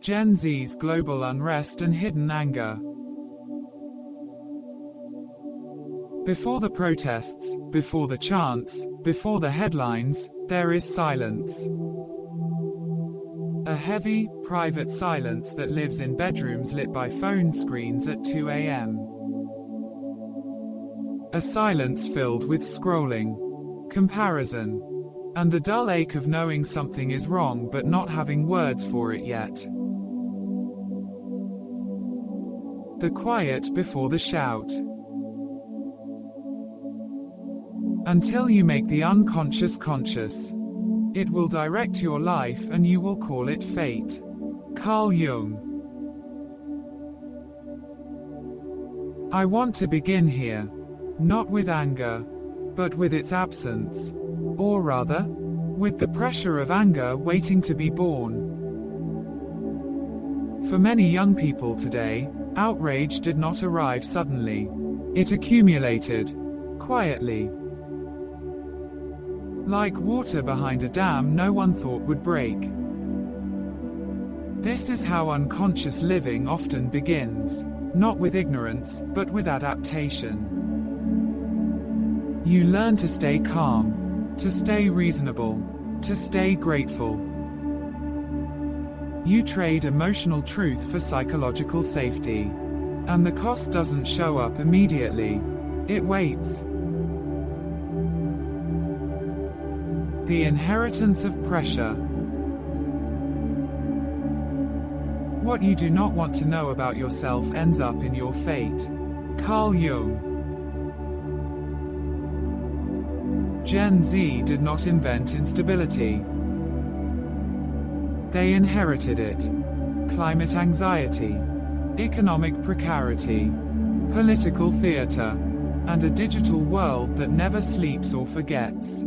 Gen Z's global unrest and hidden anger. Before the protests, before the chants, before the headlines, there is silence. A heavy, private silence that lives in bedrooms lit by phone screens at 2 a.m. A silence filled with scrolling, comparison, and the dull ache of knowing something is wrong but not having words for it yet. The quiet before the shout. Until you make the unconscious conscious, it will direct your life and you will call it fate. Carl Jung. I want to begin here, not with anger, but with its absence, or rather, with the pressure of anger waiting to be born. For many young people today, outrage did not arrive suddenly. It accumulated, quietly. Like water behind a dam no one thought would break. This is how unconscious living often begins, not with ignorance, but with adaptation. You learn to stay calm, to stay reasonable, to stay grateful. You trade emotional truth for psychological safety. And the cost doesn't show up immediately. It waits. The inheritance of pressure. What you do not want to know about yourself ends up in your fate. Carl Jung. Gen Z did not invent instability. They inherited it. Climate anxiety, economic precarity, political theater, and a digital world that never sleeps or forgets.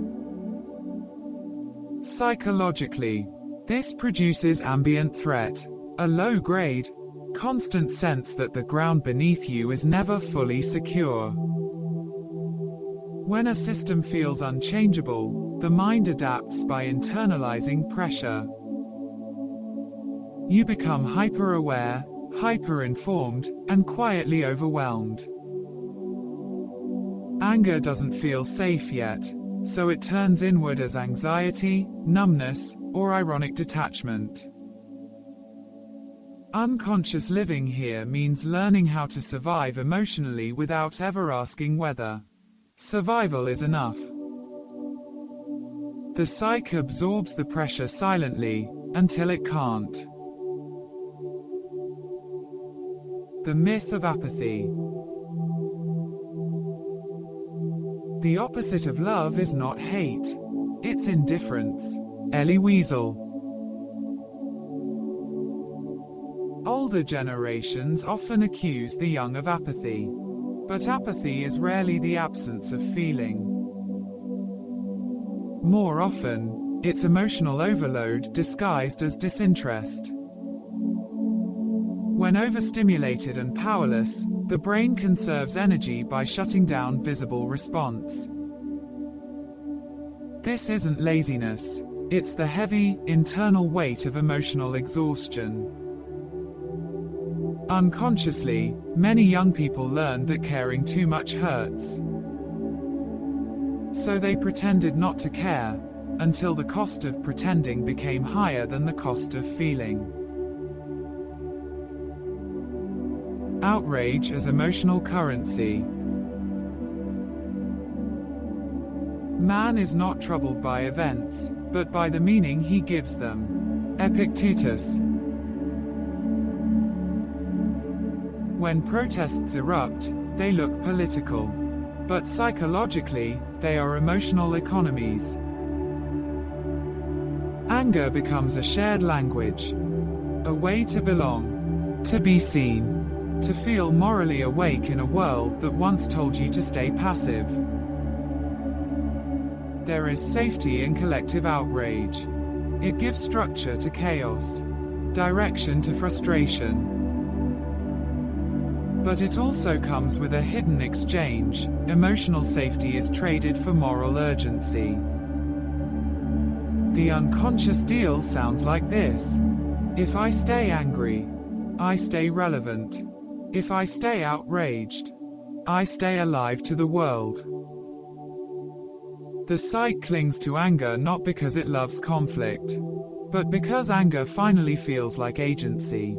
Psychologically, this produces ambient threat, a low-grade, constant sense that the ground beneath you is never fully secure. When a system feels unchangeable, the mind adapts by internalizing pressure. You become hyper-aware, hyper-informed, and quietly overwhelmed. Anger doesn't feel safe yet, so it turns inward as anxiety, numbness, or ironic detachment. Unconscious living here means learning how to survive emotionally without ever asking whether survival is enough. The psyche absorbs the pressure silently, until it can't. The myth of apathy. The opposite of love is not hate. It's indifference. Elie Wiesel. Older generations often accuse the young of apathy. But apathy is rarely the absence of feeling. More often, it's emotional overload disguised as disinterest. When overstimulated and powerless, the brain conserves energy by shutting down visible response. This isn't laziness, it's the heavy, internal weight of emotional exhaustion. Unconsciously, many young people learned that caring too much hurts. So they pretended not to care, until the cost of pretending became higher than the cost of feeling. Outrage as emotional currency. Man is not troubled by events, but by the meaning he gives them. Epictetus. When protests erupt, they look political. But psychologically, they are emotional economies. Anger becomes a shared language. A way to belong. To be seen. To feel morally awake in a world that once told you to stay passive. There is safety in collective outrage. It gives structure to chaos, direction to frustration. But it also comes with a hidden exchange. Emotional safety is traded for moral urgency. The unconscious deal sounds like this. If I stay angry, I stay relevant. If I stay outraged, I stay alive to the world. The psyche clings to anger not because it loves conflict, but because anger finally feels like agency.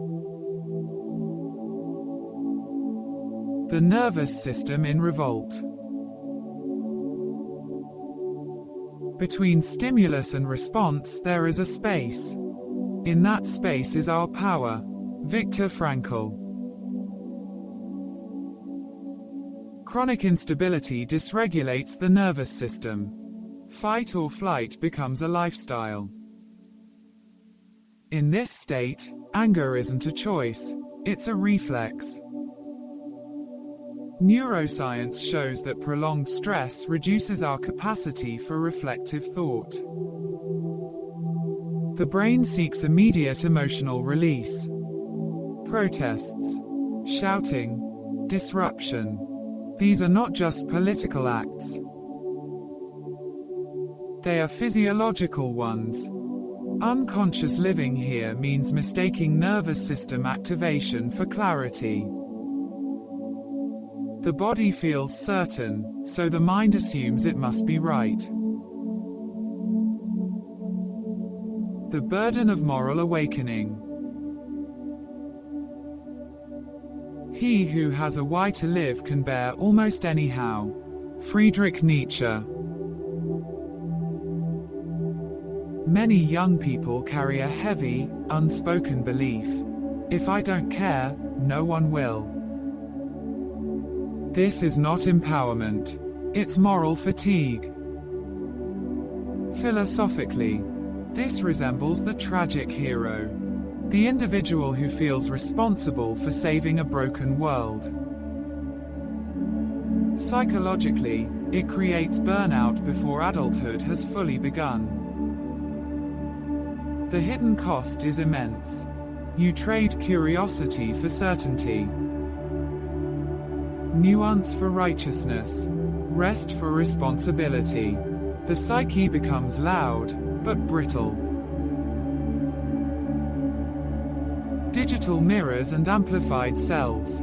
The nervous system in revolt. Between stimulus and response there is a space. In that space is our power. Viktor Frankl. Chronic instability dysregulates the nervous system. Fight or flight becomes a lifestyle. In this state, anger isn't a choice, it's a reflex. Neuroscience shows that prolonged stress reduces our capacity for reflective thought. The brain seeks immediate emotional release. Protests, shouting, disruption. These are not just political acts. They are physiological ones. Unconscious living here means mistaking nervous system activation for clarity. The body feels certain, so the mind assumes it must be right. The burden of moral awakening. He who has a why to live can bear almost anyhow. Friedrich Nietzsche. Many young people carry a heavy, unspoken belief. If I don't care, no one will. This is not empowerment. It's moral fatigue. Philosophically, this resembles the tragic hero. The individual who feels responsible for saving a broken world. Psychologically, it creates burnout before adulthood has fully begun. The hidden cost is immense. You trade curiosity for certainty. Nuance for righteousness. Rest for responsibility. The psyche becomes loud, but brittle. Digital mirrors and amplified selves.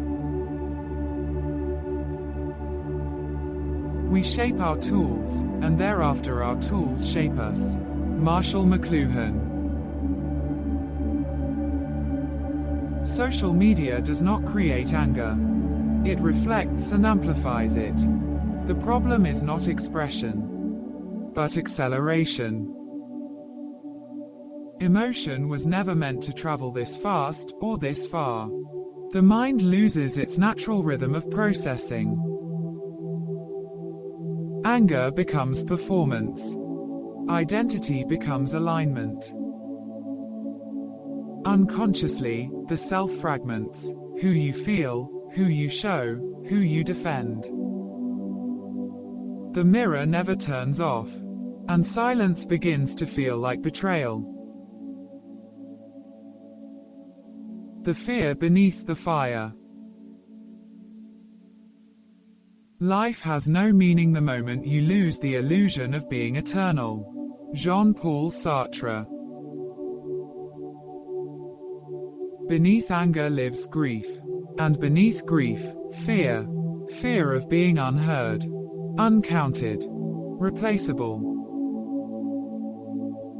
We shape our tools, and thereafter our tools shape us. McLuhan. Social media does not create anger. It reflects and amplifies it. The problem is not expression, but acceleration. Emotion was never meant to travel this fast or this far. The mind loses its natural rhythm of processing. Anger becomes performance. Identity becomes alignment. Unconsciously, the self fragments. Who you feel, who you show, who you defend. The mirror never turns off, and silence begins to feel like betrayal. The fear beneath the fire. Life has no meaning the moment you lose the illusion of being eternal. Jean-Paul Sartre. Beneath anger lives grief, and beneath grief, fear. Fear of being unheard, uncounted, replaceable.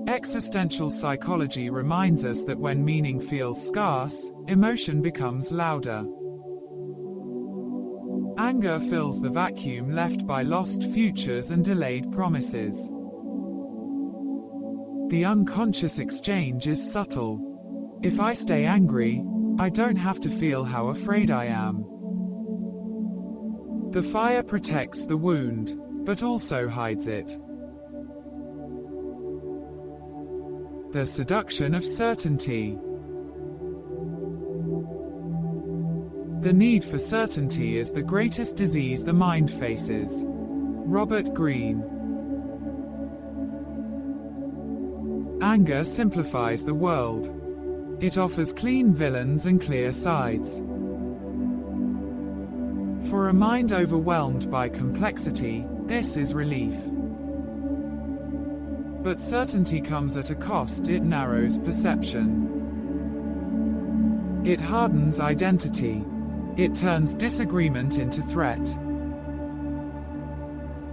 Existential psychology reminds us that when meaning feels scarce, emotion becomes louder. Anger fills the vacuum left by lost futures and delayed promises. The unconscious exchange is subtle. If I stay angry, I don't have to feel how afraid I am. The fire protects the wound, but also hides it. The seduction of certainty. The need for certainty is the greatest disease the mind faces. Greene. Anger simplifies the world. It offers clean villains and clear sides. For a mind overwhelmed by complexity, this is relief. But certainty comes at a cost. It narrows perception. It hardens identity. It turns disagreement into threat.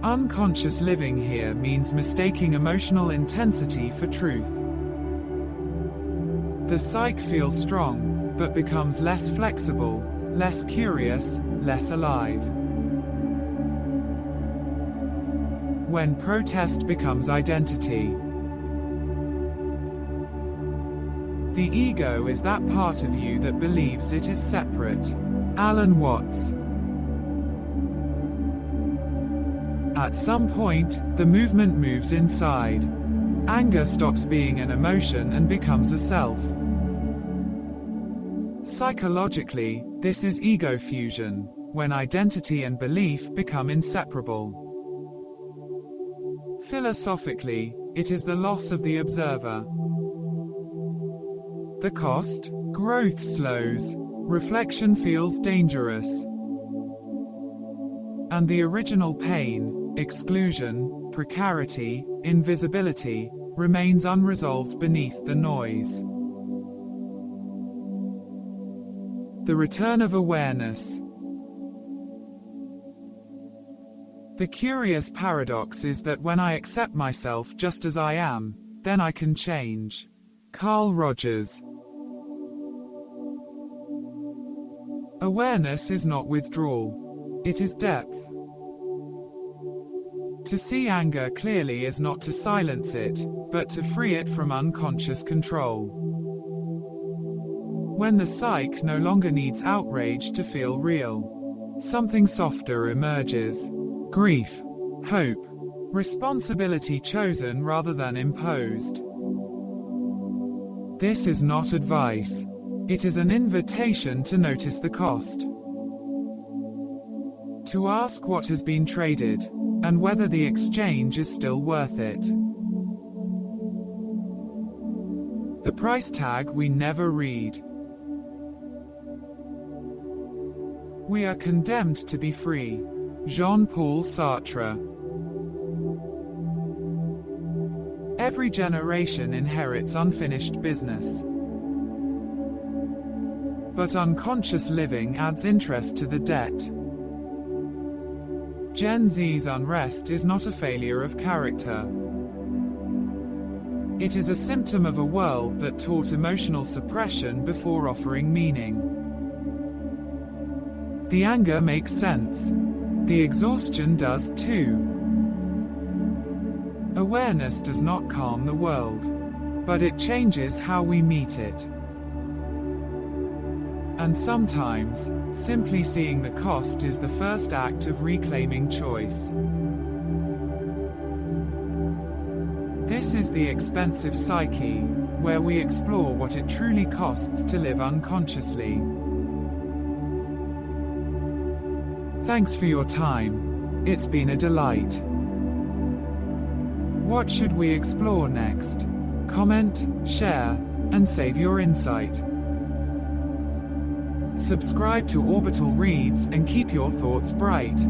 Unconscious living here means mistaking emotional intensity for truth. The psyche feels strong, but becomes less flexible, less curious, less alive. When protest becomes identity. The ego is that part of you that believes it is separate. Alan Watts. At some point, the movement moves inside. Anger stops being an emotion and becomes a self. Psychologically, this is ego fusion, when identity and belief become inseparable. Philosophically, it is the loss of the observer. The cost? Growth slows. Reflection feels dangerous. And the original pain, exclusion, precarity, invisibility, remains unresolved beneath the noise. The return of awareness. The curious paradox is that when I accept myself just as I am, then I can change. Carl Rogers. Awareness is not withdrawal. It is depth. To see anger clearly is not to silence it, but to free it from unconscious control. When the psyche no longer needs outrage to feel real, something softer emerges. Grief, hope, responsibility chosen rather than imposed. This is not advice. It is an invitation to notice the cost. To ask what has been traded, and whether the exchange is still worth it. The price tag we never read. We are condemned to be free. Jean-Paul Sartre. Every generation inherits unfinished business. But unconscious living adds interest to the debt. Gen Z's unrest is not a failure of character. It is a symptom of a world that taught emotional suppression before offering meaning. The anger makes sense. The exhaustion does too. Awareness does not calm the world, but it changes how we meet it. And sometimes, simply seeing the cost is the first act of reclaiming choice. This is the expensive psyche, where we explore what it truly costs to live unconsciously. Thanks for your time. It's been a delight. What should we explore next? Comment, share, and save your insight. Subscribe to Orbital Reads and keep your thoughts bright.